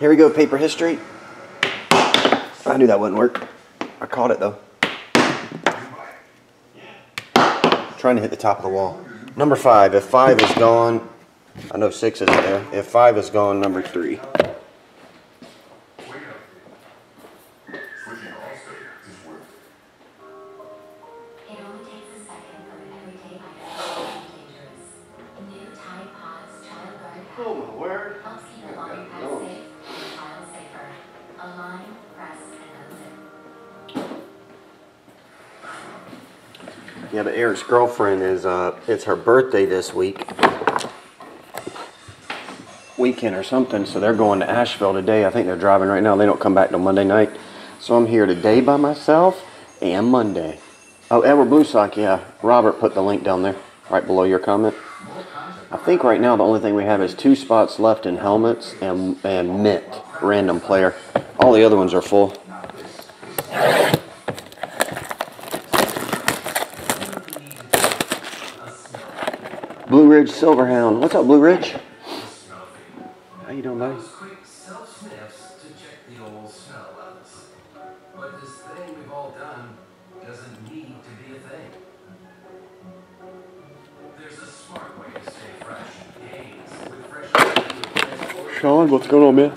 Here we go, paper history. I knew that wouldn't work. I caught it though. Trying to hit the top of the wall. Number 5. If 5 is gone, I know 6 isn't there. If 5 is gone, number 3. Oh my word. Helps keep your laundry pad safe and your child safer. Align, press, and unzip. Yeah, but Eric's girlfriend is, it's her birthday this weekend or something, so they're going to Asheville today. I think they're driving right now. They don't come back till Monday night. So I'm here today by myself and Monday. Oh, Edward Bluesock, yeah. Robert put the link down there, right below your comment. I think right now the only thing we have is 2 spots left in helmets and mint, random player. All the other ones are full. Blue Ridge Silverhound. What's up, Blue Ridge? How you doing, buddy? Sean, what's going on, man?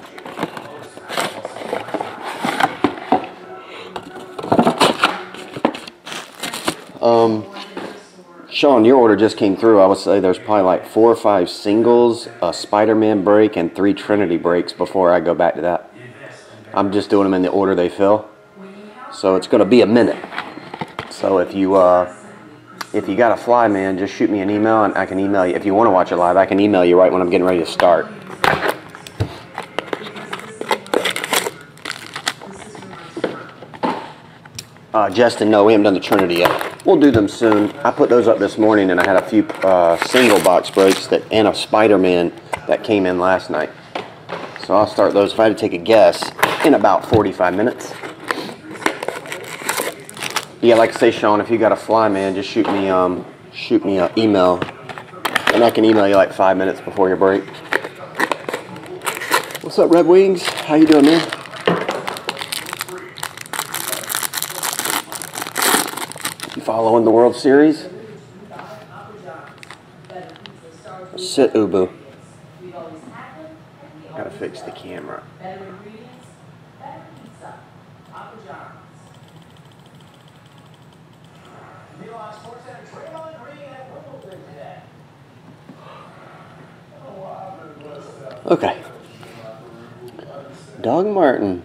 Sean, your order just came through. I would say there's probably like 4 or 5 singles, a Spider-Man break, and 3 Trinity breaks before I go back to that. I'm just doing them in the order they fill. So it's going to be a minute. So if you got a fly, man, just shoot me an email and I can email you. If you want to watch it live, I can email you right when I'm getting ready to start. Justin, no, we haven't done the Trinity yet. We'll do them soon. I put those up this morning, and I had a few single box breaks and a Spider-Man that came in last night. So I'll start those, if I had to take a guess, in about 45 minutes. Yeah, like I say, Sean, if you got a fly, man, just shoot me an email, and I can email you like 5 minutes before your break. What's up, Red Wings? How you doing, man? Following the World Series? Sit, Ubu. Gotta fix the camera. Okay. Doug Martin.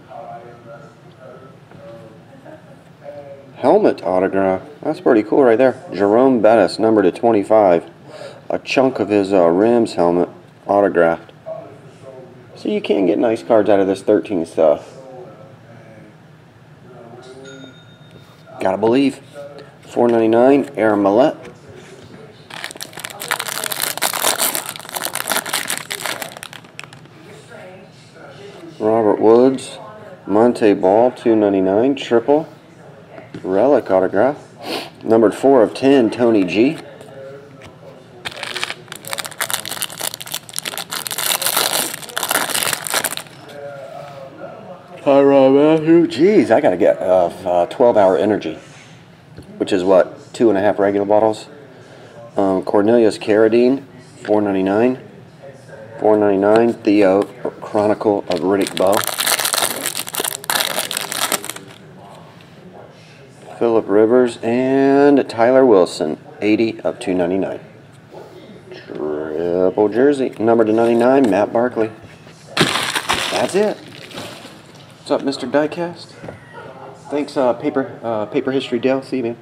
Helmet autograph. That's pretty cool right there. Jerome Bettis, number to 25. A chunk of his Rams helmet autographed. So you can get nice cards out of this 13 stuff. Gotta believe. $4.99. Aaron Millette. Robert Woods. Monte Ball, $2.99. Triple. Relic autograph. Numbered 4 of 10, Tony G. Tyrann Mathieu. Jeez, I gotta get 12-hour energy, which is what, 2.5 regular bottles. Cornelius Carradine, $4.99. $4.99. Theo, Chronicle of Riddick Bowe. Phillip Rivers and Tyler Wilson, 80 of 299. Triple jersey, number to 99, Matt Barkley. That's it. What's up, Mr. Diecast? Thanks, Paper History Dale. See you, man.